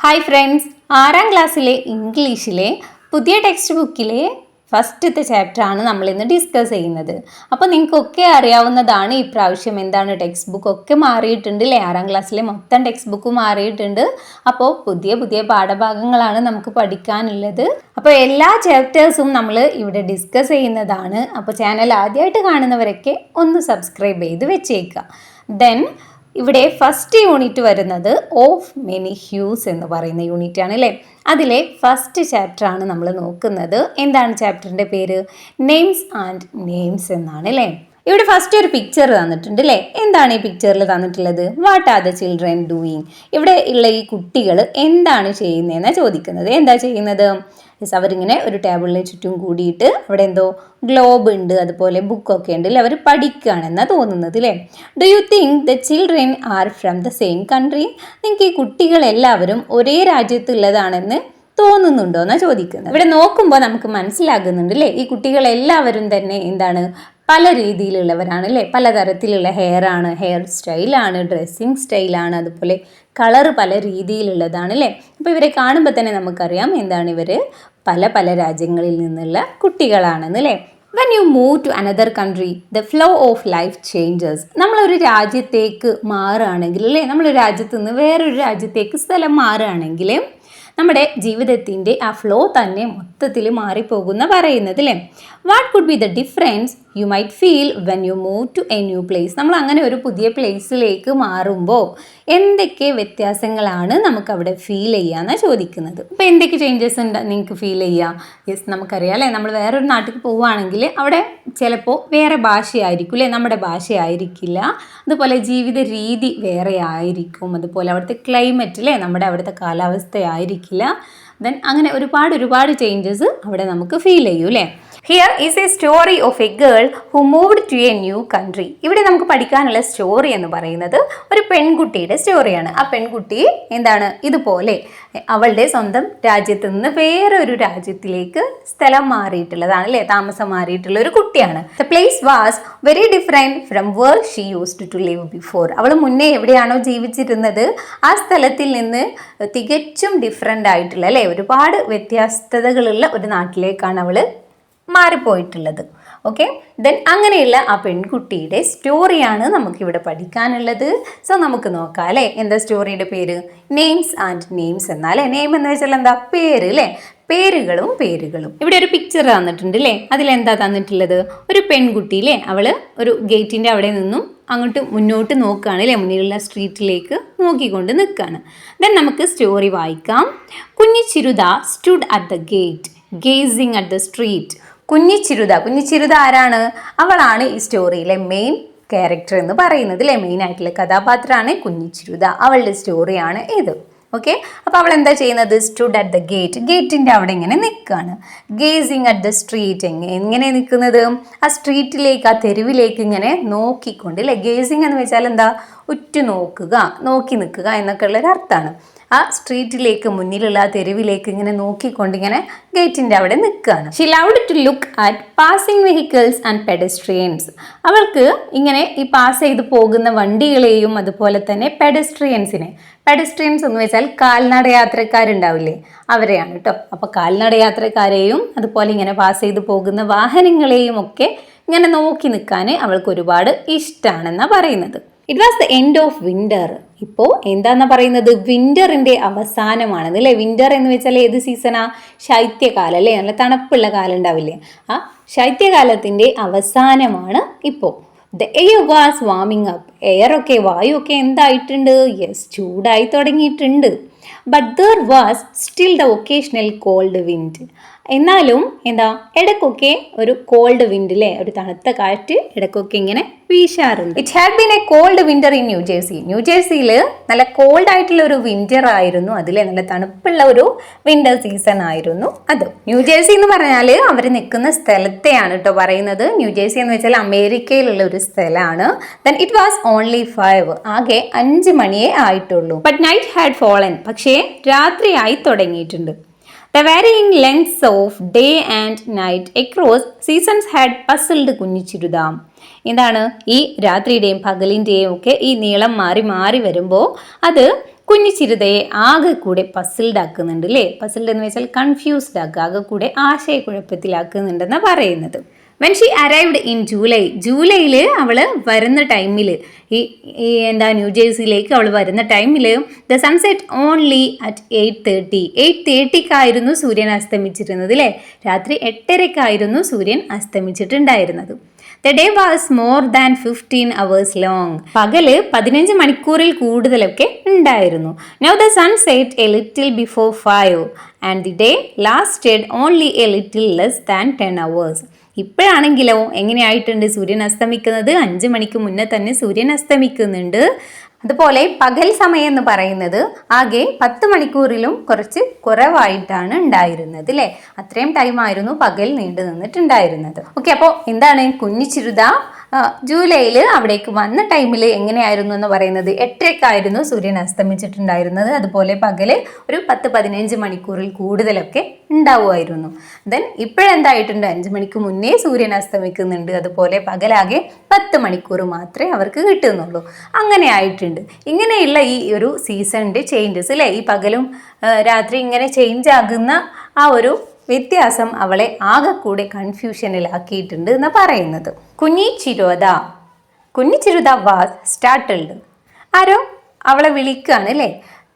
Hi friends, 6ാം ക്ലാസ്സിലെ ഇംഗ്ലീഷിലെ പുതിയ ടെക്സ്റ്റ് ബുക്കിലെ ഫസ്റ്റത്തെ ചാപ്റ്ററാണ് നമ്മളിന്ന് ഡിസ്കസ് ചെയ്യുന്നത്. അപ്പോൾ നിങ്ങൾക്കൊക്കെ അറിയാവുന്നതാണ് ഈ പ്രാവശ്യം എന്താണ് ടെക്സ്റ്റ് ബുക്ക് ഒക്കെ മാറിയിട്ടുണ്ട് അല്ലേ. 6ാം ക്ലാസ്സിലെ മൊത്തം ടെക്സ്റ്റ് ബുക്ക് മാറിയിട്ടുണ്ട്. അപ്പോൾ പുതിയ പുതിയ പാഠഭാഗങ്ങളാണ് നമുക്ക് പഠിക്കാനുള്ളത്. അപ്പോൾ എല്ലാ ചാപ്റ്റേഴ്സും നമ്മൾ ഇവിടെ ഡിസ്കസ് ചെയ്യുന്നതാണ്. അപ്പോൾ ചാനൽ ആദ്യമായിട്ട് കാണുന്നവരൊക്കെ ഒന്ന് സബ്സ്ക്രൈബ് ചെയ്ത് വെച്ചേക്കുക. ദെൻ ഇവിടെ ഫസ്റ്റ് യൂണിറ്റ് വരുന്നത് ഓഫ് മെനി ഹ്യൂസ് എന്ന് പറയുന്ന യൂണിറ്റ് ആണ് അല്ലേ. അതിലെ ഫസ്റ്റ് ചാപ്റ്റർ ആണ് നമ്മൾ നോക്കുന്നത്. എന്താണ് ചാപ്റ്ററിൻ്റെ പേര്? നെയിംസ് ആൻഡ് നെയിംസ് എന്നാണ് അല്ലേ. ഇവിടെ ഫസ്റ്റ് ഒരു പിക്ചർ തന്നിട്ടുണ്ട് അല്ലേ. എന്താണ് ഈ പിക്ചറിൽ തന്നിട്ടുള്ളത്? What are the children doing? ഇവിടെ ഉള്ള ഈ കുട്ടികൾ എന്താണ് ചെയ്യുന്നതെന്നാണ് ചോദിക്കുന്നത്. എന്താ ചെയ്യുന്നത്? അവരിങ്ങനെ ഒരു ടേബിളിന് ചുറ്റും കൂടിയിട്ട് അവിടെ എന്തോ ഗ്ലോബ് ഉണ്ട്, അതുപോലെ ബുക്കൊക്കെ ഉണ്ട് അല്ലേ. അവർ പഠിക്കുകയാണെന്നാണ് തോന്നുന്നത് അല്ലേ. Do you think the children are from the same country? നിങ്ങൾക്ക് ഈ കുട്ടികളെല്ലാവരും ഒരേ രാജ്യത്തുള്ളതാണെന്ന് തോന്നുന്നുണ്ടോ എന്നാണ് ചോദിക്കുന്നത്. ഇവിടെ നോക്കുമ്പോൾ നമുക്ക് മനസ്സിലാകുന്നുണ്ട് അല്ലേ, ഈ കുട്ടികളെല്ലാവരും തന്നെ എന്താണ്, പല രീതിയിലുള്ളവരാണ് അല്ലേ. പലതരത്തിലുള്ള ഹെയർ സ്റ്റൈലാണ്, ഡ്രസ്സിങ് സ്റ്റൈലാണ്, അതുപോലെ കളറ് പല രീതിയിലുള്ളതാണ് അല്ലേ. അപ്പോൾ ഇവരെ കാണുമ്പോൾ തന്നെ നമുക്കറിയാം എന്താണ്, ഇവർ പല പല രാജ്യങ്ങളിൽ നിന്നുള്ള കുട്ടികളാണെന്ന് അല്ലേ. When you move to another country, the flow of life changes. നമ്മളൊരു രാജ്യത്തേക്ക് മാറുകയാണെങ്കിൽ അല്ലേ, നമ്മളൊരു രാജ്യത്ത് നിന്ന് വേറൊരു രാജ്യത്തേക്ക് സ്ഥലം മാറുകയാണെങ്കിൽ നമ്മുടെ ജീവിതത്തിൻ്റെ ആ ഫ്ലോ തന്നെ മൊത്തത്തിൽ മാറിപ്പോകുന്ന പറയുന്നത് അല്ലേ. What could be the difference you might feel when you move to a new place? നമ്മൾ അങ്ങനെ ഒരു പുതിയ പ്ലേസിലേക്ക് മാറുമ്പോൾ എന്തൊക്കെ വ്യത്യാസങ്ങളാണ് നമുക്കവിടെ ഫീൽ ചെയ്യാന്നാണ് ചോദിക്കുന്നത്. അപ്പോൾ എന്തൊക്കെ ചേഞ്ചസ് ഉണ്ട് നിങ്ങൾക്ക് ഫീൽ ചെയ്യുക? യെസ്, നമുക്കറിയാം അല്ലേ, നമ്മൾ വേറൊരു നാട്ടിൽ പോവുകയാണെങ്കിൽ അവിടെ ചിലപ്പോൾ വേറെ ഭാഷയായിരിക്കും അല്ലേ, നമ്മുടെ ഭാഷയായിരിക്കില്ല. അതുപോലെ ജീവിത രീതി വേറെ ആയിരിക്കും, അതുപോലെ അവിടുത്തെ ക്ലൈമറ്റ് അല്ലേ, നമ്മുടെ അവിടുത്തെ കാലാവസ്ഥയായിരിക്കില്ല. ദെൻ അങ്ങനെ ഒരുപാട് ചേഞ്ചസ് അവിടെ നമുക്ക് ഫീൽ ചെയ്യും അല്ലേ. Here is a story of a girl who moved to a new country. ഇവിടെ നമുക്ക് പഠിക്കാനുള്ള സ്റ്റോറി എന്ന് പറയുന്നത് ഒരു പെൺകുട്ടിയുടെ സ്റ്റോറിയാണ്. ആ പെൺകുട്ടി എന്താണ്, ഇതുപോലെ അവളുടെ സ്വന്തം രാജ്യത്ത് നിന്ന് വേറൊരു രാജ്യത്തിലേക്ക് സ്ഥലം മാറിയിട്ടുള്ളതാണ് അല്ലേ, താമസം മാറിയിട്ടുള്ള ഒരു കുട്ടിയാണ്. The place was very different from where she used to live before. അവൾ മുന്നേ എവിടെയാണോ ജീവിച്ചിരുന്നത് ആ സ്ഥലത്തിൽ നിന്ന് തികച്ചും ഡിഫറെൻ്റ് ആയിട്ടുള്ള അല്ലേ, ഒരുപാട് വ്യത്യസ്തതകളുള്ള ഒരു നാട്ടിലേക്കാണ് അവൾ മാറിപ്പോയിട്ടുള്ളത്. ഓക്കെ, ദെൻ അങ്ങനെയുള്ള ആ പെൺകുട്ടിയുടെ സ്റ്റോറിയാണ് നമുക്കിവിടെ പഠിക്കാനുള്ളത്. സോ നമുക്ക് നോക്കാം അല്ലേ, എന്താ സ്റ്റോറിയുടെ പേര്? നെയിംസ് ആൻഡ് നെയിംസ് എന്നാലേ. നെയിം എന്ന് വെച്ചാൽ എന്താ, പേര് അല്ലേ, പേരുകളും. ഇവിടെ ഒരു പിക്ചർ തന്നിട്ടുണ്ട് അല്ലേ. അതിലെന്താ തന്നിട്ടുള്ളത്? ഒരു പെൺകുട്ടി അല്ലേ, അവള് ഒരു ഗേറ്റിൻ്റെ അവിടെ നിന്നും അങ്ങോട്ട് മുന്നോട്ട് നോക്കുകയാണ് അല്ലേ, മുന്നിലുള്ള സ്ട്രീറ്റിലേക്ക് നോക്കിക്കൊണ്ട് നിൽക്കുകയാണ്. ദെൻ നമുക്ക് സ്റ്റോറി വായിക്കാം. Kunhichiruta stood at the gate gazing at the street. Kunhichiruta ആരാണ്? അവളാണ് ഈ സ്റ്റോറിയിലെ മെയിൻ ക്യാരക്ടർ എന്ന് പറയുന്നത് അല്ലേ. മെയിൻ ആയിട്ടുള്ള കഥാപാത്രമാണ് കുഞ്ഞിച്ചിരുത. അവളുടെ സ്റ്റോറിയാണ് ഇത്. ഓക്കെ, അപ്പോൾ അവൾ എന്താ ചെയ്യുന്നത്? സ്റ്റുഡ് അറ്റ് ദ ഗേറ്റിൻ്റെ അവിടെ ഇങ്ങനെ നിൽക്കുകയാണ്. Gazing at the street. എങ്ങനെ നിൽക്കുന്നത്? ആ സ്ട്രീറ്റിലേക്ക്, ആ തെരുവിലേക്ക് ഇങ്ങനെ നോക്കിക്കൊണ്ട് അല്ലേ. ഗേസിങ് എന്ന് വെച്ചാൽ എന്താ, നോക്കി നിൽക്കുക എന്നൊക്കെ ഉള്ളൊരു അർത്ഥമാണ്. ആ സ്ട്രീറ്റിലേക്ക്, മുന്നിലുള്ള ആ തെരുവിലേക്ക് ഇങ്ങനെ നോക്കിക്കൊണ്ട് ഇങ്ങനെ ഗേറ്റിൻ്റെ അവിടെ നിൽക്കുകയാണ്. She loved to look at passing vehicles and pedestrians. അവൾക്ക് ഇങ്ങനെ ഈ പാസ് ചെയ്ത് പോകുന്ന വണ്ടികളെയും അതുപോലെ തന്നെ പെഡസ്ട്രിയൻസ് എന്ന് വെച്ചാൽ കാൽനട യാത്രക്കാരുണ്ടാവില്ലേ, അവരെയാണ് കേട്ടോ. അപ്പോൾ കാൽനട യാത്രക്കാരെയും അതുപോലെ ഇങ്ങനെ പാസ് ചെയ്ത് പോകുന്ന വാഹനങ്ങളെയും ഒക്കെ ഇങ്ങനെ നോക്കി നിൽക്കാൻ അവൾക്ക് ഒരുപാട് ഇഷ്ടമാണെന്നാണ് പറയുന്നത്. It was the end of winter. ഇപ്പോൾ എന്താണെന്നാ പറയുന്നത്? വിൻ്ററിൻ്റെ അവസാനമാണെന്ന് അല്ലേ. വിൻ്റർ എന്ന് വെച്ചാൽ ഏത് സീസണാ? ശൈത്യകാലം അല്ലേ, നല്ല തണുപ്പുള്ള കാലം ഉണ്ടാവില്ലേ, ആ ശൈത്യകാലത്തിൻ്റെ അവസാനമാണ് ഇപ്പോൾ. ദ എയർ വാസ് വാമിങ് അപ്പ്. വായുവൊക്കെ എന്തായിട്ടുണ്ട്? യെസ്, ചൂടായി തുടങ്ങിയിട്ടുണ്ട്. But there was still the occasional cold wind. എന്നാലും എന്താ, ഇടയ്ക്കൊക്കെ ഒരു കോൾഡ് വിൻഡ് അല്ലേ, ഒരു തണുത്ത കാറ്റ് ഇടയ്ക്കൊക്കെ ഇങ്ങനെ വീശാറുണ്ട്. It had been a cold winter in ന്യൂജേഴ്സിയിൽ നല്ല കോൾഡ് ആയിട്ടുള്ള ഒരു വിന്റർ ആയിരുന്നു. അതിലെ നല്ല തണുപ്പുള്ള ഒരു വിന്റർ സീസൺ ആയിരുന്നു അത്. ന്യൂജേഴ്സി എന്ന് പറഞ്ഞാൽ അവർ നിൽക്കുന്ന സ്ഥലത്തെയാണ് കേട്ടോ പറയുന്നത്. ന്യൂജേഴ്സി എന്ന് വെച്ചാൽ അമേരിക്കയിലുള്ള ഒരു സ്ഥലമാണ്. Then it was only 5. ആകെ 5 മണിയേ ആയിട്ടുള്ളൂ. But night had fallen. പക്ഷേ രാത്രിയായി തുടങ്ങിയിട്ടുണ്ട്. The varying lengths of day and night across seasons had puzzled കുഞ്ഞിച്ചിരുത. എന്താണ്, ഈ രാത്രിയുടെയും പകലിൻ്റെയും ഒക്കെ ഈ നീളം മാറി മാറി വരുമ്പോൾ അത് കുഞ്ഞു ചിരുതയെ ആകെ കൂടെ പസിൽഡ് ആക്കുന്നുണ്ട് അല്ലേ. പസിൽഡ് എന്ന് വെച്ചാൽ കൺഫ്യൂസ്ഡ് ആക്കുക, ആകെ കൂടെ ആശയക്കുഴപ്പത്തിലാക്കുന്നുണ്ടെന്നാണ് പറയുന്നത്. വെൻ ഷി അറൈവ്ഡ് ഇൻ ജൂലൈയിൽ അവൾ വരുന്ന ടൈമിൽ ഈ ന്യൂജേഴ്സിയിലേക്ക് അവൾ വരുന്ന ടൈമിൽ ദ സൺസെറ്റ് ഓൺലി അറ്റ് 8:30. 8:30 സൂര്യൻ അസ്തമിച്ചിരുന്നത് അല്ലേ. രാത്രി 8:30 സൂര്യൻ അസ്തമിച്ചിട്ടുണ്ടായിരുന്നത്. The day was more than 15 hours long. പകല് 15 മണിക്കൂറിൽ കൂടുതലൊക്കെ ഉണ്ടായിരുന്നു. Now the sun set a little before 5 and the day lasted only a little less than 10 hours. ഇപ്പോഴാണെങ്കിലോ എങ്ങനെയായിട്ടുണ്ട് സൂര്യൻ അസ്തമിക്കുന്നത്? 5 മണിക്ക് മുന്നേ തന്നെ സൂര്യൻ അസ്തമിക്കുന്നുണ്ട്. അതുപോലെ പകൽ സമയം എന്ന് പറയുന്നത് ആകെ 10 മണിക്കൂറിലും കുറച്ച് കുറവായിട്ടാണ് ഉണ്ടായിരുന്നത് അല്ലേ. അത്രയും ടൈമായിരുന്നു പകൽ നീണ്ടു നിന്നിട്ടുണ്ടായിരുന്നത്. ഓക്കെ, അപ്പോൾ എന്താണ് കുഞ്ഞു ചിരുത ജൂലൈയിൽ അവിടേക്ക് വന്ന ടൈമിൽ എങ്ങനെയായിരുന്നു എന്ന് പറയുന്നത് 8:30 സൂര്യൻ അസ്തമിച്ചിട്ടുണ്ടായിരുന്നത്. അതുപോലെ പകല് ഒരു 10-15 മണിക്കൂറിൽ കൂടുതലൊക്കെ ഉണ്ടാവുമായിരുന്നു. ദെൻ ഇപ്പോഴെന്തായിട്ടുണ്ട്, 5 മണിക്ക് മുന്നേ സൂര്യൻ അസ്തമിക്കുന്നുണ്ട്. അതുപോലെ പകലാകെ 10 മണിക്കൂർ മാത്രമേ അവർക്ക് കിട്ടുന്നുള്ളൂ. അങ്ങനെ ആയിട്ടുണ്ട്. ഇങ്ങനെയുള്ള ഈ ഒരു സീസണിൻ്റെ ചേഞ്ചസ് അല്ലേ, ഈ പകലും രാത്രി ഇങ്ങനെ ചേഞ്ച് ആകുന്ന ആ ഒരു വ്യത്യാസം അവളെ ആകെ കൂടെ കൺഫ്യൂഷനിലാക്കിയിട്ടുണ്ട് എന്ന് പറയുന്നത്. കുഞ്ഞി ചിരുത വാസ് സ്റ്റാർട്ടിൽഡ്. ആരോ അവളെ വിളിക്കുകയാണ് അല്ലേ.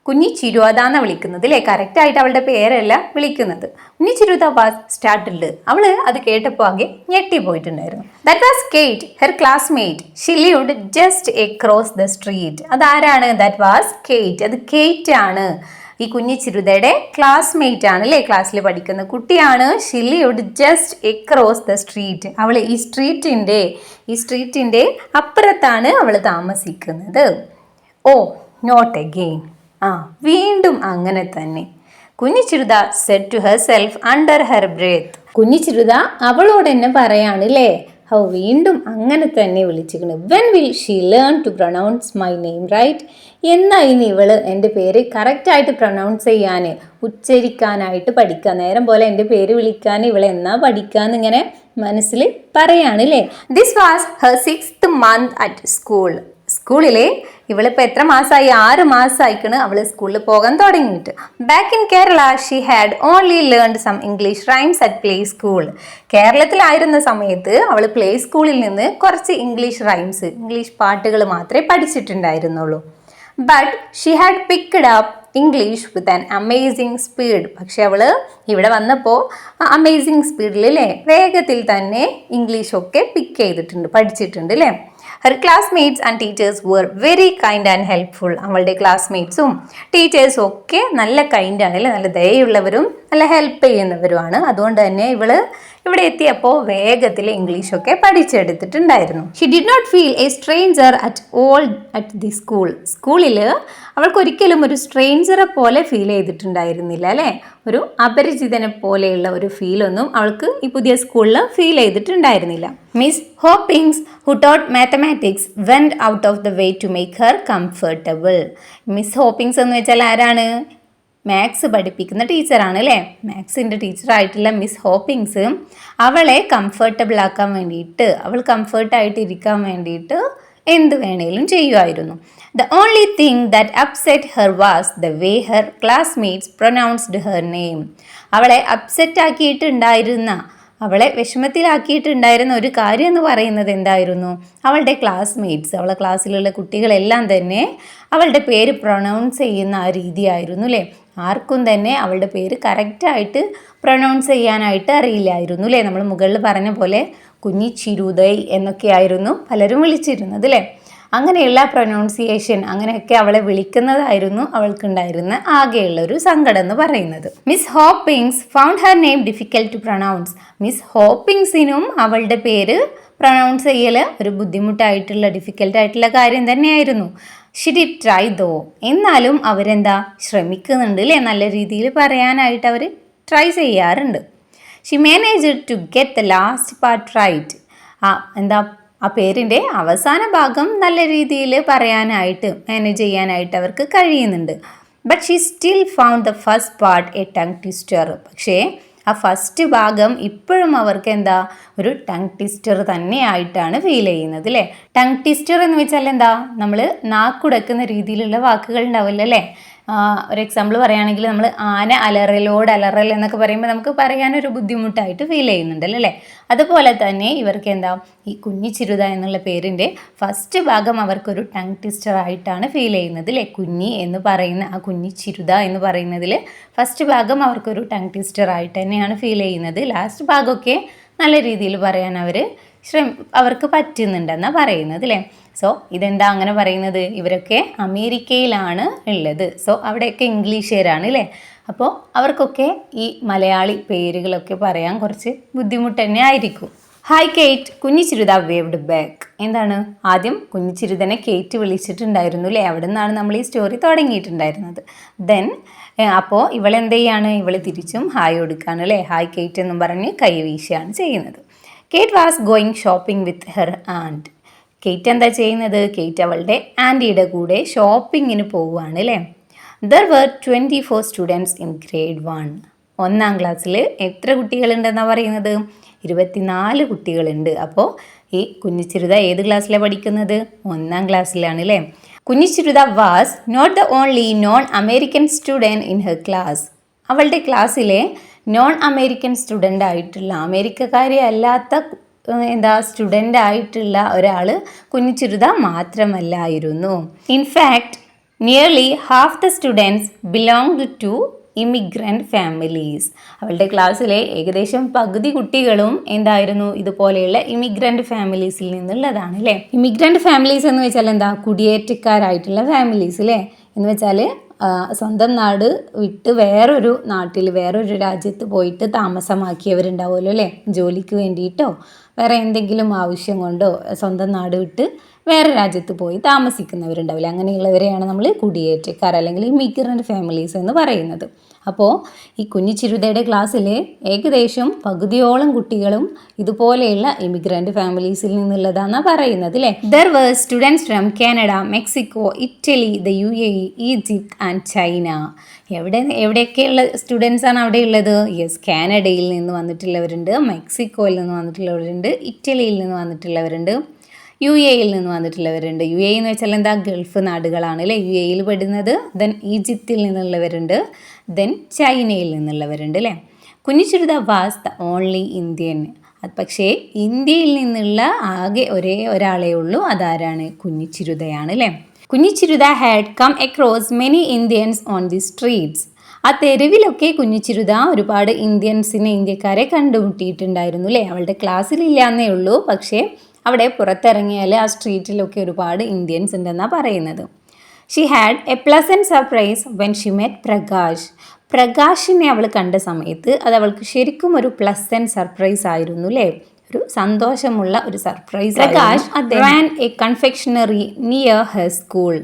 കുഞ്ഞി ചിരുത എന്നാണ് വിളിക്കുന്നത് അല്ലേ. കറക്റ്റായിട്ട് അവളുടെ പേരല്ല വിളിക്കുന്നത്. കുഞ്ഞി ചിരുത വാസ് സ്റ്റാർട്ടിൽഡ്. അവൾ അത് കേട്ടപ്പോൾ ആകെ ഞെട്ടിപ്പോയിട്ടുണ്ടായിരുന്നു. That was Kate, her classmate. She lived just across the street. അതാരാണ്? That was Kate. അത് കേറ്റ് ആണ്. ഈ കുഞ്ഞി ചിരുതയുടെ ക്ലാസ്മേറ്റ് ആണ് അല്ലേ, ക്ലാസ്സിൽ പഠിക്കുന്ന കുട്ടിയാണ്. She lived just across the street. അവൾ ഈ സ്ട്രീറ്റിൻ്റെ അപ്പുറത്താണ് അവൾ താമസിക്കുന്നത്. Oh not again. വീണ്ടും അങ്ങനെ തന്നെ. Kunhichiruta said to herself under her breath. Kunhichiruta അവളോട് തന്നെ പറയാണ് അല്ലേ, വീണ്ടും അങ്ങനെ തന്നെ വിളിച്ചിരിക്കണം. When will she learn to pronounce my name right? എന്നാ ഇനി ഇവള് എൻ്റെ പേര് കറക്റ്റായിട്ട് പ്രൊനൗൺസ് ചെയ്യാൻ, ഉച്ചരിക്കാനായിട്ട് പഠിക്കുക. നേരം പോലെ എൻ്റെ പേര് വിളിക്കാൻ ഇവളെ എന്നാ പഠിക്കാന്ന് ഇങ്ങനെ മനസ്സിൽ പറയാണ് അല്ലേ. This was her 6th month at സ്കൂളിലെ ഇവളിപ്പോൾ എത്ര മാസമായി? 6 മാസമായിക്കണ് അവൾ സ്കൂളിൽ പോകാൻ തുടങ്ങിയിട്ട്. Back in Kerala she had only learned some English rhymes at play school. കേരളത്തിലായിരുന്ന സമയത്ത് അവൾ പ്ലേ സ്കൂളിൽ നിന്ന് കുറച്ച് ഇംഗ്ലീഷ് പാട്ടുകൾ മാത്രമേ പഠിച്ചിട്ടുണ്ടായിരുന്നുള്ളൂ. But she had picked up English with an amazing speed. പക്ഷെ അവൾ ഇവിടെ വന്നപ്പോൾ അമേസിങ് സ്പീഡിൽ അല്ലേ, വേഗത്തിൽ തന്നെ ഇംഗ്ലീഷൊക്കെ പഠിച്ചിട്ടുണ്ട് അല്ലേ. Her classmates and teachers were very kind and helpful. അവളുടെ ക്ലാസ്മേറ്റ്സും ടീച്ചേഴ്സും ഒക്കെ നല്ല കൈൻഡാണ് അല്ലേ, നല്ല ദയയുള്ളവരും നല്ല ഹെൽപ്പ് ചെയ്യുന്നവരുമാണ്. അതുകൊണ്ട് തന്നെ ഇവിടെ എത്തിയപ്പോൾ വേഗത്തിൽ ഇംഗ്ലീഷൊക്കെ പഠിച്ചെടുത്തിട്ടുണ്ടായിരുന്നു. She did not feel a stranger at the സ്കൂളിൽ അവൾക്ക് ഒരിക്കലും ഒരു സ്ട്രേഞ്ചറെ പോലെ ഫീൽ ചെയ്തിട്ടുണ്ടായിരുന്നില്ല അല്ലേ. ഒരു അപരിചിതനെ പോലെയുള്ള ഒരു ഫീലൊന്നും അവൾക്ക് ഈ പുതിയ സ്കൂളിൽ ഫീൽ ചെയ്തിട്ടുണ്ടായിരുന്നില്ല. Miss Hopkins who taught mathematics went out of the way to make her comfortable. Miss Hopkins എന്ന് വെച്ചാൽ ആരാണ്? മാത്സ് പഠിപ്പിക്കുന്ന ടീച്ചറാണ് അല്ലേ. മാത്സിൻ്റെ ടീച്ചറായിട്ടുള്ള മിസ് ഹോപ്പിങ്സ് അവളെ കംഫർട്ടബിൾ ആക്കാൻ വേണ്ടിയിട്ട്, അവൾ കംഫർട്ടായിട്ട് ഇരിക്കാൻ വേണ്ടിയിട്ട് എന്ത് വേണേലും ചെയ്യുമായിരുന്നു. The only thing that upset her was the way her classmates pronounced her name. അവളെ അവളെ വിഷമത്തിലാക്കിയിട്ടുണ്ടായിരുന്ന ഒരു കാര്യം എന്ന് പറയുന്നത് എന്തായിരുന്നു? അവളുടെ അവളെ ക്ലാസ്സിലുള്ള കുട്ടികളെല്ലാം തന്നെ അവളുടെ പേര് പ്രൊനൗൺസ് ചെയ്യുന്ന ആ രീതിയായിരുന്നു അല്ലേ. ആർക്കും തന്നെ അവളുടെ പേര് കറക്റ്റായിട്ട് പ്രൊനൗൺസ് ചെയ്യാനായിട്ട് അറിയില്ലായിരുന്നു അല്ലേ. നമ്മൾ മുകളിൽ പറഞ്ഞ പോലെ കുഞ്ഞി ചിരുതൈ എന്നൊക്കെയായിരുന്നു പലരും വിളിച്ചിരുന്നത് അല്ലേ. അങ്ങനെയുള്ള പ്രൊനൗൺസിയേഷൻ അങ്ങനെയൊക്കെ അവളെ വിളിക്കുന്നതായിരുന്നു അവൾക്കുണ്ടായിരുന്ന ആകെയുള്ള ഒരു സങ്കടം എന്ന് പറയുന്നത്. Miss Hopkins found her name difficult to pronounce. Miss ഹോപ്പിങ്സിനും അവളുടെ പേര് പ്രൊനൗൺസ് ചെയ്യൽ ഒരു ഡിഫിക്കൽട്ടായിട്ടുള്ള കാര്യം തന്നെയായിരുന്നു. She did try though. എന്നാലും അവരെന്താ ശ്രമിക്കുന്നുണ്ട് അല്ലേ, നല്ല രീതിയിൽ പറയാനായിട്ട് അവർ ട്രൈ ചെയ്യാറുണ്ട്. She managed to get the last part right. ആ പേരിൻ്റെ അവസാന ഭാഗം നല്ല രീതിയിൽ മാനേജ് ചെയ്യാനായിട്ട് അവർക്ക് കഴിയുന്നുണ്ട്. But she still found the first part A tongue twister. പക്ഷേ ആ ഫസ്റ്റ് ഭാഗം ഇപ്പോഴും അവർക്ക് ഒരു ടങ് ട്വിസ്റ്റർ തന്നെയായിട്ടാണ് ഫീൽ ചെയ്യുന്നത് അല്ലേ. ടങ് ട്വിസ്റ്റർ എന്ന് വെച്ചാൽ എന്താ, നമ്മൾ നാക്കുടക്കുന്ന രീതിയിലുള്ള വാക്കുകൾ ഉണ്ടാവില്ല അല്ലേ. ഒരു എക്സാമ്പിൾ പറയുകയാണെങ്കിൽ നമ്മൾ ആന അലറലോട് അലറൽ എന്നൊക്കെ പറയുമ്പോൾ നമുക്ക് പറയാനൊരു ബുദ്ധിമുട്ടായിട്ട് ഫീൽ ചെയ്യുന്നുണ്ടല്ലോ അല്ലേ. അതുപോലെ തന്നെ ഇവർക്ക് എന്താ, ഈ കുഞ്ഞിച്ചിരുത എന്നുള്ള പേരിൻ്റെ ഫസ്റ്റ് ഭാഗം അവർക്കൊരു ടങ് ട്വിസ്റ്റർ ആയിട്ടാണ് ഫീൽ ചെയ്യുന്നത് അല്ലേ. കുഞ്ഞി എന്ന് പറയുന്ന ആ കുഞ്ഞിച്ചിരുത എന്ന് പറയുന്നതിൽ ഫസ്റ്റ് ഭാഗം അവർക്കൊരു ടങ് ട്വിസ്റ്റർ ആയിട്ട് തന്നെയാണ് ഫീൽ ചെയ്യുന്നത്. ലാസ്റ്റ് ഭാഗമൊക്കെ നല്ല രീതിയിൽ പറയാൻ അവർക്ക് പറ്റുന്നുണ്ടെന്നാണ് പറയുന്നത് അല്ലേ. സോ ഇതെന്താ അങ്ങനെ പറയുന്നത്, ഇവരൊക്കെ അമേരിക്കയിലാണ് ഉള്ളത്. സോ അവിടെയൊക്കെ ഇംഗ്ലീഷുകാരാണ് അല്ലേ. അപ്പോൾ അവർക്കൊക്കെ ഈ മലയാളി പേരുകളൊക്കെ പറയാൻ കുറച്ച് ബുദ്ധിമുട്ട് തന്നെ ആയിരിക്കും. ഹായ് കേറ്റ്, കുഞ്ഞിച്ചിരുത വേവ്ഡ് ബാക്ക്. എന്താണ്, ആദ്യം കുഞ്ഞിച്ചിരുതനെ കേറ്റ് വിളിച്ചിട്ടുണ്ടായിരുന്നു അല്ലേ. അവിടെ നിന്നാണ് നമ്മൾ ഈ സ്റ്റോറി തുടങ്ങിയിട്ടുണ്ടായിരുന്നത്. ദെൻ അപ്പോൾ ഇവളെന്ത് ചെയ്യാണ്, ഇവൾ തിരിച്ചും ഹായ് കൊടുക്കുകയാണ് അല്ലേ. ഹായ് കേറ്റ് എന്നും പറഞ്ഞ് കൈ വീശുകയാണ് ചെയ്യുന്നത്. Kate was going shopping with her aunt. Kate എന്താ ചെയ്യുന്നത്, കേറ്റ് അവളുടെ ആൻറ്റിയുടെ കൂടെ ഷോപ്പിങ്ങിന് പോവുകയാണ് അല്ലേ. There were 24 students in grade 1. 1ാം ക്ലാസ്സിൽ എത്ര കുട്ടികളുണ്ടെന്നാണ് പറയുന്നത്, 24 കുട്ടികളുണ്ട്. അപ്പോൾ ഈ കുഞ്ഞിച്ചിരുത ഏത് ക്ലാസ്സിലാണ് പഠിക്കുന്നത്, 1ാം ക്ലാസ്സിലാണ് അല്ലേ. Kunjichirutha was not the only non American student in her class. അവളുടെ ക്ലാസ്സിലെ നോൺ അമേരിക്കൻ സ്റ്റുഡൻ്റ് ആയിട്ടുള്ള, അമേരിക്കക്കാരി അല്ലാത്ത സ്റ്റുഡൻ്റ് ആയിട്ടുള്ള ഒരാൾ കുഞ്ഞിച്ചിരുത മാത്രമല്ലായിരുന്നു. In fact nearly half the students belonged to immigrant families. അവളുടെ ക്ലാസ്സിലെ ഏകദേശം പകുതി കുട്ടികളും എന്തായിരുന്നു, ഇതുപോലെയുള്ള ഇമിഗ്രൻ്റ് ഫാമിലീസിൽ നിന്നുള്ളതാണ് അല്ലേ. ഇമിഗ്രൻ്റ് ഫാമിലീസ് എന്ന് വെച്ചാൽ എന്താ, കുടിയേറ്റക്കാരായിട്ടുള്ള ഫാമിലീസ് അല്ലേ. എന്ന് വെച്ചാൽ സ്വന്തം നാട് വിട്ട് വേറൊരു നാട്ടിൽ, വേറൊരു രാജ്യത്ത് പോയിട്ട് താമസമാക്കിയവരുണ്ടാവുമല്ലോ അല്ലേ. ജോലിക്ക് വേണ്ടിയിട്ടോ വേറെ എന്തെങ്കിലും ആവശ്യം കൊണ്ടോ സ്വന്തം നാട് വിട്ട് വേറെ രാജ്യത്ത് പോയി താമസിക്കുന്നവരുണ്ടാവില്ല. അങ്ങനെയുള്ളവരെയാണ് നമ്മൾ കുടിയേറ്റക്കാർ അല്ലെങ്കിൽ ഇമിഗ്രൻ്റ് ഫാമിലീസ് എന്ന് പറയുന്നത്. അപ്പോൾ ഈ കുഞ്ഞിച്ചിരുതയുടെ ക്ലാസ്സിൽ ഏകദേശം പകുതിയോളം കുട്ടികളും ഇതുപോലെയുള്ള ഇമിഗ്രൻ്റ് ഫാമിലീസിൽ നിന്നുള്ളതാണെന്നാണ് പറയുന്നത് അല്ലേ. There were students from Canada, Mexico, Italy, the UAE, Egypt and China. എവിടെയൊക്കെയുള്ള സ്റ്റുഡൻസാണ് അവിടെ ഉള്ളത്? യെസ്, കാനഡയിൽ നിന്ന് വന്നിട്ടുള്ളവരുണ്ട്, മെക്സിക്കോയിൽ നിന്ന് വന്നിട്ടുള്ളവരുണ്ട്, ഇറ്റലിയിൽ നിന്ന് വന്നിട്ടുള്ളവരുണ്ട്, UAEയിൽ നിന്ന് വന്നിട്ടുള്ളവരുണ്ട്. UAE എന്ന് വെച്ചാൽ എന്താ, ഗൾഫ് നാടുകളാണ് അല്ലേ UAEയിൽ പെടുന്നത്. ദെൻ ഈജിപ്തിൽ നിന്നുള്ളവരുണ്ട്, ദെൻ ചൈനയിൽ നിന്നുള്ളവരുണ്ട് അല്ലേ. Kunjichirutha was the only Indian. പക്ഷേ ഇന്ത്യയിൽ നിന്നുള്ള ആകെ ഒരാളേ ഉള്ളൂ, അതാരാണ്, കുഞ്ഞിച്ചിരുതയാണ് അല്ലേ. Kunjichirutha had come across many Indians on the streets. ആ തെരുവിലൊക്കെ കുഞ്ഞിച്ചിരുത ഒരുപാട് ഇന്ത്യക്കാരെ കണ്ടുമുട്ടിയിട്ടുണ്ടായിരുന്നു അല്ലേ. അവളുടെ ക്ലാസ്സിലില്ല എന്നേ ഉള്ളൂ, പക്ഷേ അവിടെ പുറത്തിറങ്ങിയാൽ ആ സ്ട്രീറ്റിലൊക്കെ ഒരുപാട് ഇന്ത്യൻസ് ഉണ്ടെന്നാണ് പറയുന്നത്. She had a pleasant surprise when she met Prakash. പ്രകാശിനെ അവൾ കണ്ട സമയത്ത് അത് അവൾക്ക് ശരിക്കും ഒരു പ്ലസൻറ്റ് സർപ്രൈസ് ആയിരുന്നു അല്ലേ. ഒരു സന്തോഷമുള്ള ഒരു surprise. Prakash ran a confectionery near her school.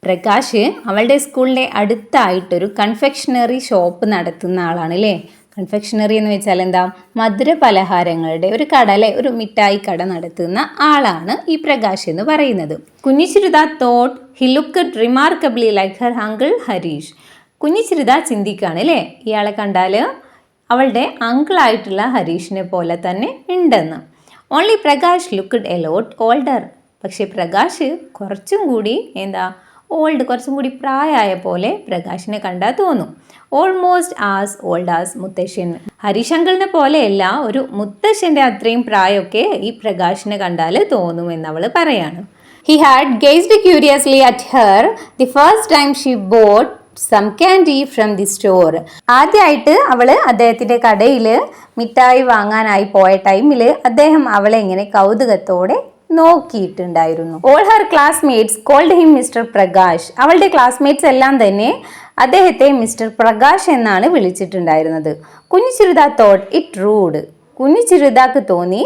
Prakash അവളുടെ സ്കൂളിൻ്റെ അടുത്തായിട്ടൊരു കൺഫെക്ഷണറി ഷോപ്പ് നടത്തുന്ന ആളാണ് അല്ലേ. കൺഫെക്ഷണറി എന്ന് വെച്ചാൽ എന്താ, മധുര പലഹാരങ്ങളുടെ ഒരു കട അല്ലേ, ഒരു മിഠായി കട നടത്തുന്ന ആളാണ് ഈ പ്രകാശ് എന്ന് പറയുന്നത്. Kunjichirutha thought he looked remarkably like her uncle Harish. Kunjichirutha ചിന്തിക്കുകയാണ് അല്ലേ, ഇയാളെ കണ്ടാൽ അവളുടെ അങ്കിളായിട്ടുള്ള ഹരീഷിനെ പോലെ തന്നെ ഉണ്ടെന്ന്. Only Prakash looked a lot older. പക്ഷേ പ്രകാശ് കുറച്ചും കൂടി കുറച്ചും കൂടി പ്രായമായ പോലെ പ്രകാശിനെ കണ്ടാൽ തോന്നും. ഓൾമോസ്റ്റ് ആസ് ഓൾഡ് ആസ് മുത്തശ്ശൻ. ഹരിശങ്കളിനെ പോലെയല്ല, ഒരു മുത്തശ്ശൻ്റെ അത്രയും പ്രായമൊക്കെ ഈ പ്രകാശിനെ കണ്ടാൽ തോന്നുമെന്ന് അവൾ പറയാണ്. He had gazed curiously at her the first time she bought some candy from the store. ആദ്യമായിട്ട് അവൾ അദ്ദേഹത്തിൻ്റെ കടയിൽ മിഠായി വാങ്ങാനായി പോയ ടൈമിൽ അദ്ദേഹം അവളെ ഇങ്ങനെ കൗതുകത്തോടെ നോക്കിയിട്ടുണ്ടായിരുന്നു. All her classmates called him mister Prakash. അവളുടെ ക്ലാസ്മേറ്റ്സ് എല്ലാം തന്നെ അദ്ദേഹത്തെ മിസ്റ്റർ പ്രകാശ് എന്നാണ് വിളിച്ചിട്ടുണ്ടായിരുന്നത്. Kunjichirutha thought it rude. കുഞ്ഞിച്ചിരുതാക്ക് തോന്നി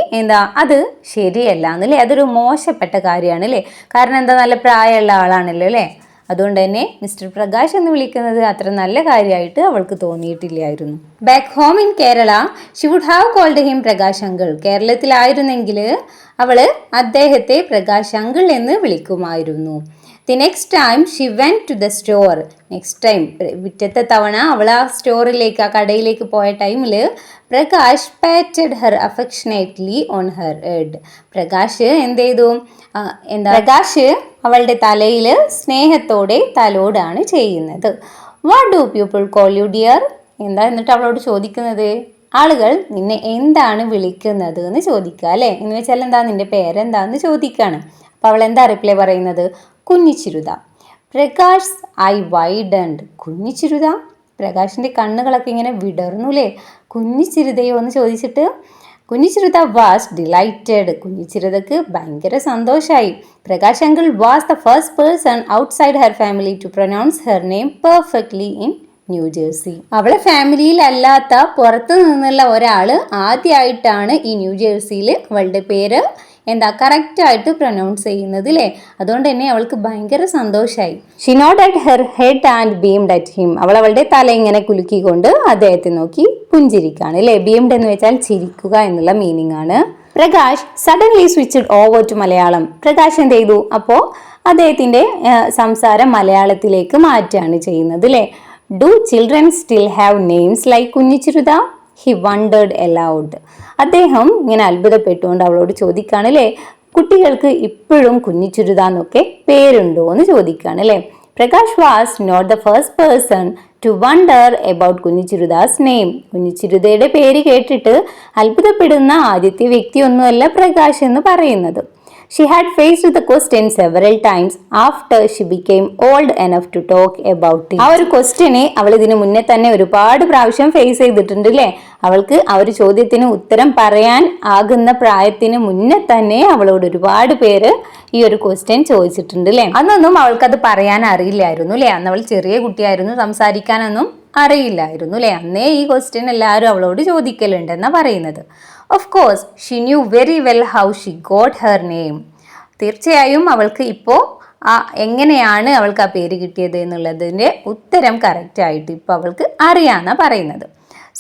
അത് ശരിയല്ല എന്നല്ലേ, അതൊരു മോശപ്പെട്ട കാര്യമാണ് അല്ലേ. കാരണം നല്ല പ്രായമുള്ള ആളാണല്ലോ അല്ലേ. അതുകൊണ്ട് തന്നെ മിസ്റ്റർ പ്രകാശ് എന്ന് വിളിക്കുന്നത് അത്ര നല്ല കാര്യമായിട്ട് അവൾക്ക് തോന്നിയിട്ടില്ലായിരുന്നു. Back home in Kerala she would have called him Prakash uncle. കേരളത്തിലായിരുന്നെങ്കിൽ അവൾ അദ്ദേഹത്തെ പ്രകാശ് അങ്കിൾ എന്ന് വിളിക്കുമായിരുന്നു. The next time she went to the store. Next time പിറ്റത്തെ തവണ അവൾ ആ സ്റ്റോറിലേക്ക്, ആ കടയിലേക്ക് പോയ ടൈമിൽ Prakash patted her affectionately on her head. Prakash എന്ത് ചെയ്തു, പ്രകാശ് അവളുടെ തലയിൽ സ്നേഹത്തോടെ തലോടാണ് ചെയ്യുന്നത്. What do people call you dear? എന്താ എന്നിട്ട് അവളോട് ചോദിക്കുന്നത്? ആളുകൾ നിന്നെ എന്താണ് വിളിക്കുന്നത് എന്ന് ചോദിക്കുക അല്ലേ. എന്ന് വെച്ചാൽ എന്താ, നിന്റെ പേരെന്താന്ന് ചോദിക്കുകയാണ്. അപ്പോൾ അവൾ എന്താ റിപ്ലൈ പറയുന്നത്? കുഞ്ഞിച്ചിരുത. Prakash eye widened. കുഞ്ഞിച്ചിരുത, പ്രകാശിൻ്റെ കണ്ണുകളൊക്കെ ഇങ്ങനെ വിടർന്നു അല്ലേ. കുഞ്ഞിച്ചിരുതയോ എന്ന് ചോദിച്ചിട്ട് കുഞ്ഞിച്ചിരുത വാസ് ഡിലൈറ്റഡ്. കുഞ്ഞിച്ചിരുതക്ക് ഭയങ്കര സന്തോഷമായി. Prakash uncle was the first person outside her family to pronounce her name perfectly in New Jersey. അവളെ ഫാമിലിയിൽ അല്ലാത്ത പുറത്തു നിന്നുള്ള ഒരാൾ ആദ്യമായിട്ടാണ് ഈ ന്യൂജേഴ്സിയിൽ അവളുടെ പേര് കറക്റ്റായിട്ട് പ്രൊനൗൺസ് ചെയ്യുന്നത് അല്ലേ. അതുകൊണ്ട് തന്നെ അവൾക്ക് ഭയങ്കര സന്തോഷമായി. She nodded her head and beamed at him. അവൾ അവളുടെ തല ഇങ്ങനെ കുലുക്കിക്കൊണ്ട് അദ്ദേഹത്തെ നോക്കി പുഞ്ചിരിക്കാണ് അല്ലേ. ബീംഡ് എന്ന് വെച്ചാൽ ചിരിക്കുക എന്നുള്ള മീനിങ് ആണ്. Prakash suddenly switched over to Malayalam. Prakash എന്ത് ചെയ്തു, അപ്പോൾ അദ്ദേഹത്തിൻ്റെ സംസാരം മലയാളത്തിലേക്ക് മാറ്റുകയാണ് ചെയ്യുന്നത് അല്ലേ. Do children still have names like Kunjichirutha? He wondered aloud. അദ്ദേഹം ഇങ്ങനെ അത്ഭുതപ്പെട്ടുകൊണ്ട് അവളോട് ചോദിക്കുകയാണ് അല്ലേ, കുട്ടികൾക്ക് ഇപ്പോഴും കുഞ്ഞിച്ചിരുത എന്നൊക്കെ പേരുണ്ടോ എന്ന് ചോദിക്കുകയാണ് അല്ലേ. Prakash was not the first person to wonder about Kunjichirutha's name. കുഞ്ഞിച്ചിരുതയുടെ പേര് കേട്ടിട്ട് അത്ഭുതപ്പെടുന്ന ആദ്യത്തെ വ്യക്തിയൊന്നുമല്ല പ്രകാശ് എന്ന് പറയുന്നത്. She had faced the question several times after she became old enough to talk about it. ആ ഒരു ക്വസ്റ്റ്യനെ അവൾ ഇതിനു മുന്നേ തന്നെ ഒരുപാട് പ്രാവശ്യം ഫേസ് ചെയ്തിട്ടുണ്ട് അല്ലേ. അവൾക്ക് ആ ഒരു ചോദ്യത്തിന് ഉത്തരം പറയാൻ ആകുന്ന പ്രായത്തിന് മുന്നേ തന്നെ അവളോട് ഒരുപാട് പേര് ഈ ഒരു ക്വസ്റ്റ്യൻ ചോദിച്ചിട്ടുണ്ട് അല്ലേ. അന്നൊന്നും അവൾക്കത് പറയാൻ അറിയില്ലായിരുന്നു അല്ലേ. അന്ന് അവൾ ചെറിയ കുട്ടിയായിരുന്നു, സംസാരിക്കാനൊന്നും അറിയില്ലായിരുന്നു അല്ലേ. അന്നേ ഈ ക്വസ്റ്റ്യൻ എല്ലാവരും അവളോട് ചോദിക്കലുണ്ടെന്നാ പറയുന്നത്. Of course she knew very well how she got her name. തീർച്ചയായും അവൾക്ക് ഇപ്പോൾ എങ്ങനെയാണ് അവൾക്ക് ആ പേര് കിട്ടിയത് എന്നുള്ളതിൻ്റെ ഉത്തരം കറക്റ്റായിട്ട് ഇപ്പോൾ അവൾക്ക് അറിയാമെന്നാണ് പറയുന്നത്.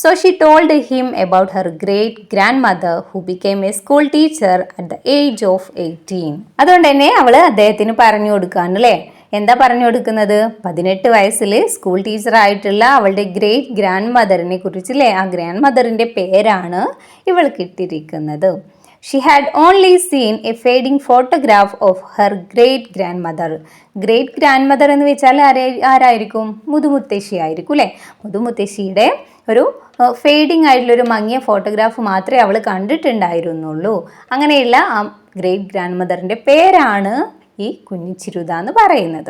So Xi told him about her great grand mother who became A school teacher at the age of 18. അതുകൊണ്ട് തന്നെ അവൾ അദ്ദേഹത്തിന് പറഞ്ഞു കൊടുക്കുകയാണ് അല്ലേ. എന്താ പറഞ്ഞു കൊടുക്കുന്നത്? 18 വയസ്സിൽ സ്കൂൾ ടീച്ചറായിട്ടുള്ള അവളുടെ ഗ്രേറ്റ് ഗ്രാൻഡ് മദറിനെ കുറിച്ചല്ലേ. ആ ഗ്രാൻഡ് മദറിൻ്റെ പേരാണ് ഇവൾക്ക് ഇട്ടിരിക്കുന്നത്. She had only seen a fading photograph of her great grand mother. Great grand mother എന്ന് വെച്ചാൽ ആരായിരിക്കും? മുതുമുത്തശ്ശി ആയിരിക്കും അല്ലേ. മുതുമുത്തശ്ശിയുടെ ഒരു ഫേഡിങ് ആയിട്ടുള്ളൊരു മങ്ങിയ ഫോട്ടോഗ്രാഫ് മാത്രമേ അവൾ കണ്ടിട്ടുണ്ടായിരുന്നുള്ളൂ. അങ്ങനെയുള്ള ആ ഗ്രേറ്റ് ഗ്രാൻഡ് മദറിൻ്റെ പേരാണ് ഈ കുഞ്ഞിച്ചിരുത എന്ന് പറയുന്നത്.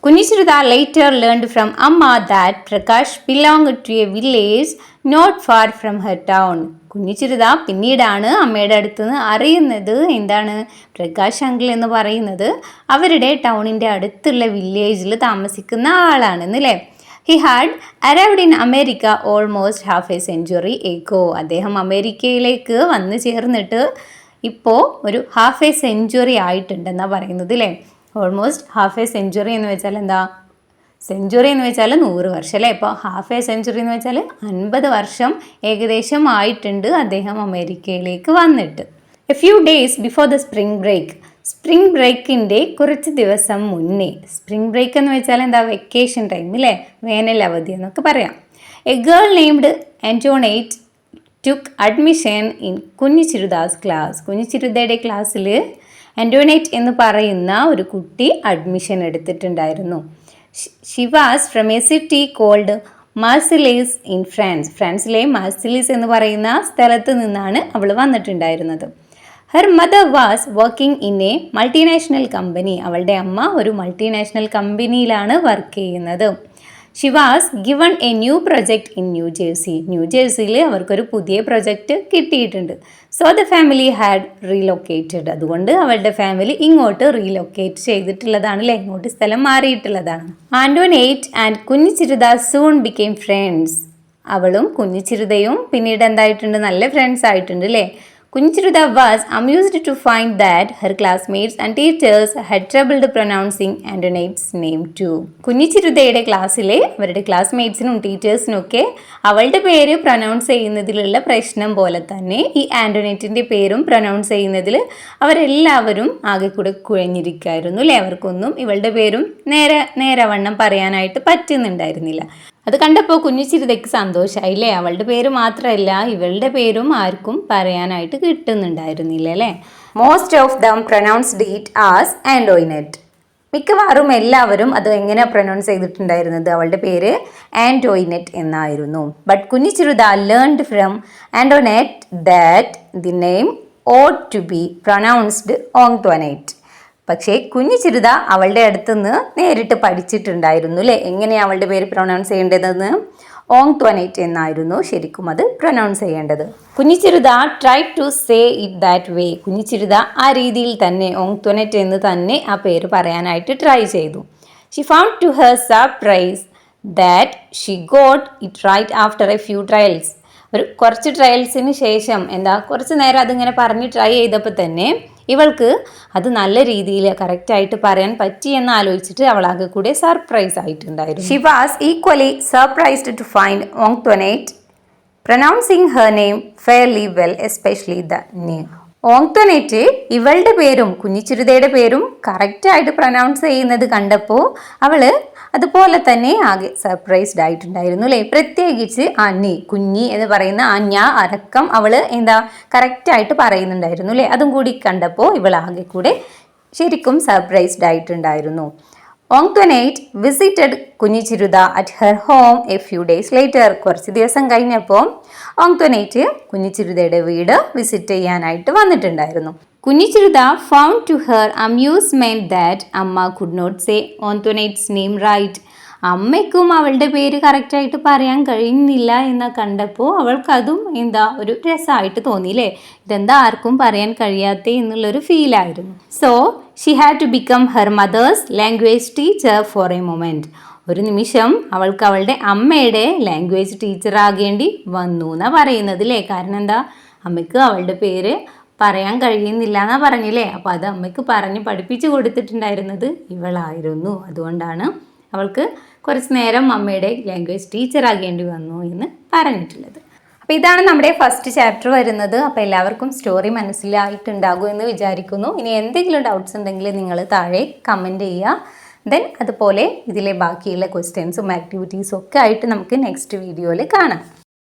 കുഞ്ഞിച്ചിരുത later learned from Amma that Prakash belonged to a village not far from her town. കുഞ്ഞിച്ചിരുത പിന്നീടാണ് അമ്മയുടെ അടുത്ത് നിന്ന് അറിയുന്നത് എന്താണ്, പ്രകാശ് അങ്കിൾ എന്ന് പറയുന്നത് അവരുടെ ടൗണിൻ്റെ അടുത്തുള്ള വില്ലേജിൽ താമസിക്കുന്ന ആളാണെന്നല്ലേ. He had arrived in America almost half a century ago. അദ്ദേഹം അമേരിക്കയിലേക്ക് വന്നു ചേർന്നിട്ട് ഇപ്പോൾ ഒരു ഹാഫ് എ സെഞ്ച്വറി ആയിട്ടുണ്ടെന്നാണ് പറയുന്നത് അല്ലേ. ഓൾമോസ്റ്റ് ഹാഫ് എ സെഞ്ച്വറി എന്ന് വെച്ചാൽ എന്താ? സെഞ്ച്വറി എന്ന് വെച്ചാൽ 100 വർഷം അല്ലേ. ഇപ്പോൾ ഹാഫ് എ സെഞ്ച്വറി എന്ന് വെച്ചാൽ 50 വർഷം ഏകദേശം ആയിട്ടുണ്ട് അദ്ദേഹം അമേരിക്കയിലേക്ക് വന്നിട്ട്. A few days before the spring break. Spring ബ്രേക്കിൻ്റെ കുറച്ച് ദിവസം മുന്നേ. സ്പ്രിംഗ് ബ്രേക്ക് എന്ന് വെച്ചാൽ എന്താ? വെക്കേഷൻ ടൈം അല്ലേ, വേനൽ അവധി എന്നൊക്കെ പറയാം. A girl named Antoinette took admission in Kunjichirutha's class. കുഞ്ഞിച്ചിരുതയുടെ ക്ലാസ്സിൽ ആൻറ്റോണേറ്റ് എന്ന് പറയുന്ന ഒരു കുട്ടി അഡ്മിഷൻ എടുത്തിട്ടുണ്ടായിരുന്നു. She was from a city called Marseilles in France. ഫ്രാൻസിലെ മാർസിലീസ് എന്ന് പറയുന്ന സ്ഥലത്ത് നിന്നാണ് അവൾ വന്നിട്ടുണ്ടായിരുന്നത്. Her mother was working in a multinational company. അവളുടെ അമ്മ ഒരു മൾട്ടിനാഷണൽ കമ്പനിയിലാണ് വർക്ക് ചെയ്യുന്നത്. She was given a new project in New Jersey. ന്യൂജേഴ്സിയിൽ അവർക്കൊരു പുതിയ പ്രൊജക്റ്റ് കിട്ടിയിട്ടുണ്ട്. So the family had റീലൊക്കേറ്റഡ്. അതുകൊണ്ട് അവളുടെ ഫാമിലി ഇങ്ങോട്ട് റീലൊക്കേറ്റ് ചെയ്തിട്ടുള്ളതാണ് അല്ലേ, ഇങ്ങോട്ട് സ്ഥലം മാറിയിട്ടുള്ളതാണ്. ആൻറ്റോണേറ്റ് ആൻഡ് കുഞ്ഞിച്ചിരുത സൂൺ ബിക്കെയിം ഫ്രണ്ട്സ്. അവളും കുഞ്ഞിച്ചിരുതയും പിന്നീട് എന്തായിട്ടുണ്ട്? നല്ല ഫ്രണ്ട്സ് ആയിട്ടുണ്ട് അല്ലേ. കുഞ്ഞിച്ചിരുത was amused to find that her classmates and teachers had trouble pronouncing Antoinette's name too. കുഞ്ഞിച്ചിരുതയുടെ ക്ലാസ്സിലെ അവരുടെ ക്ലാസ്മേറ്റ്സിനും ടീച്ചേഴ്സിനും ഒക്കെ അവളുടെ പേര് പ്രൊനൗൺസ് ചെയ്യുന്നതിലുള്ള പ്രശ്നം പോലെ തന്നെ ഈ ആന്റോണേറ്റിന്റെ പേരും പ്രൊനൗൺസ് ചെയ്യുന്നതിൽ അവരെല്ലാവരും ആകെ കൂടെ കുഴഞ്ഞിരിക്കായിരുന്നു അല്ലേ. അവർക്കൊന്നും ഇവളുടെ പേരും നേരവണ്ണം പറയാനായിട്ട് പറ്റുന്നുണ്ടായിരുന്നില്ല. അത് കണ്ടപ്പോൾ കുഞ്ഞിച്ചിരുതയ്ക്ക് സന്തോഷമായില്ലേ. അവളുടെ പേര് മാത്രമല്ല ഇവളുടെ പേരും ആർക്കും പറയാനായിട്ട് കിട്ടുന്നുണ്ടായിരുന്നില്ല അല്ലേ. Most of them pronounced it as Antoinette. മിക്കവാറും എല്ലാവരും അത് എങ്ങനെ പ്രൊനൗൺസ് ചെയ്തിട്ടുണ്ടായിരുന്നത്, അവളുടെ പേര് ആൻറ്റോയിനെറ്റ് എന്നായിരുന്നു. But Kunjichirutha learned from Antoinette that the name ought to be pronounced Antoinette. പക്ഷേ കുഞ്ഞിച്ചിരുത അവളുടെ അടുത്തുനിന്ന് നേരിട്ട് പഠിച്ചിട്ടുണ്ടായിരുന്നു അല്ലേ, എങ്ങനെയാണ് അവളുടെ പേര് പ്രൊനൗൺസ് ചെയ്യേണ്ടതെന്ന്. ഓങ്ക്ട്വനേറ്റ് എന്നായിരുന്നു ശരിക്കും അത് പ്രൊനൗൺസ് ചെയ്യേണ്ടത്. Kunjichirutha try to say it that way. Kunjichirutha ആ രീതിയിൽ തന്നെ ഓങ്ക്ട്വനേറ്റ് എന്ന് തന്നെ ആ പേര് പറയാനായിട്ട് ട്രൈ ചെയ്തു. She found to her surprise that she got it right after a few trials. കുറച്ച് ട്രയൽസിന് ശേഷം കുറച്ച് നേരം അതിങ്ങനെ പറഞ്ഞ് ട്രൈ ചെയ്തപ്പോൾ തന്നെ ഇവൾക്ക് അത് നല്ല രീതിയിൽ കറക്റ്റായിട്ട് പറയാൻ പറ്റിയെന്ന് ആലോചിച്ചിട്ട് അവളാകെ കൂടെ സർപ്രൈസ് ആയിട്ടുണ്ടായിരുന്നു. She was equally surprised to find Antoinette pronouncing her name fairly well, especially the name. Antoinette ഇവളുടെ പേരും കുഞ്ഞിച്ചിരുതയുടെ പേരും കറക്റ്റായിട്ട് പ്രൊനൗൺസ് ചെയ്യുന്നത് കണ്ടപ്പോൾ അവള് അതുപോലെ തന്നെ ആകെ സർപ്രൈസ്ഡ് ആയിട്ടുണ്ടായിരുന്നു അല്ലേ. പ്രത്യേകിച്ച് കുഞ്ഞി എന്ന് പറയുന്ന അടക്കം അവള് കറക്റ്റായിട്ട് പറയുന്നുണ്ടായിരുന്നു അല്ലേ. അതും കൂടി കണ്ടപ്പോൾ ഇവൾ ആകെ കൂടെ ശരിക്കും സർപ്രൈസ്ഡ് ആയിട്ടുണ്ടായിരുന്നു. Antoinette visited Kunjichirutha at her home a few days later. കുറച്ച് ദിവസം കഴിഞ്ഞപ്പോൾ ഓങ്ക്ട്വനേറ്റ് കുഞ്ഞിച്ചിരുതയുടെ വീട് വിസിറ്റ് ചെയ്യാനായിട്ട് വന്നിട്ടുണ്ടായിരുന്നു. Kunjichirutha found to her amusement that Amma could not say Antoinette's name right. അമ്മയ്ക്കും അവളുടെ പേര് കറക്റ്റായിട്ട് പറയാൻ കഴിയുന്നില്ല എന്ന് കണ്ടപ്പോൾ അവൾക്കതും ഒരു രസമായിട്ട് തോന്നിയില്ലേ. ഇതെന്താ ആർക്കും പറയാൻ കഴിയാത്തേ എന്നുള്ളൊരു ഫീലായിരുന്നു. So she had to become her mother's language teacher for a moment. ഒരു നിമിഷം അവൾക്ക് അവളുടെ അമ്മയുടെ ലാംഗ്വേജ് ടീച്ചർ ആകേണ്ടി വന്നു എന്നാണ് പറയുന്നത് അല്ലേ. കാരണം അമ്മയ്ക്ക് അവളുടെ പേര് പറയാൻ കഴിയുന്നില്ല എന്നാ പറഞ്ഞില്ലേ. അപ്പോൾ അത് അമ്മയ്ക്ക് പറഞ്ഞ് പഠിപ്പിച്ചു കൊടുത്തിട്ടുണ്ടായിരുന്നത് ഇവളായിരുന്നു. അതുകൊണ്ടാണ് അവൾക്ക് കുറച്ച് നേരം അമ്മയുടെ ലാംഗ്വേജ് ടീച്ചർ ആകേണ്ടി വന്നു എന്ന് പറഞ്ഞിട്ടുള്ളത്. അപ്പോൾ ഇതാണ് നമ്മുടെ ഫസ്റ്റ് ചാപ്റ്റർ വരുന്നത്. അപ്പോൾ എല്ലാവർക്കും സ്റ്റോറി മനസ്സിലായിട്ടുണ്ടാകും എന്ന് വിചാരിക്കുന്നു. ഇനി എന്തെങ്കിലും ഡൗട്ട്സ് ഉണ്ടെങ്കിൽ നിങ്ങൾ താഴെ കമൻറ്റ് ചെയ്യുക. ദെൻ അതുപോലെ ഇതിലെ ബാക്കിയുള്ള ക്വസ്റ്റ്യൻസും ആക്ടിവിറ്റീസും ഒക്കെ ആയിട്ട് നമുക്ക് നെക്സ്റ്റ് വീഡിയോയിൽ കാണാം.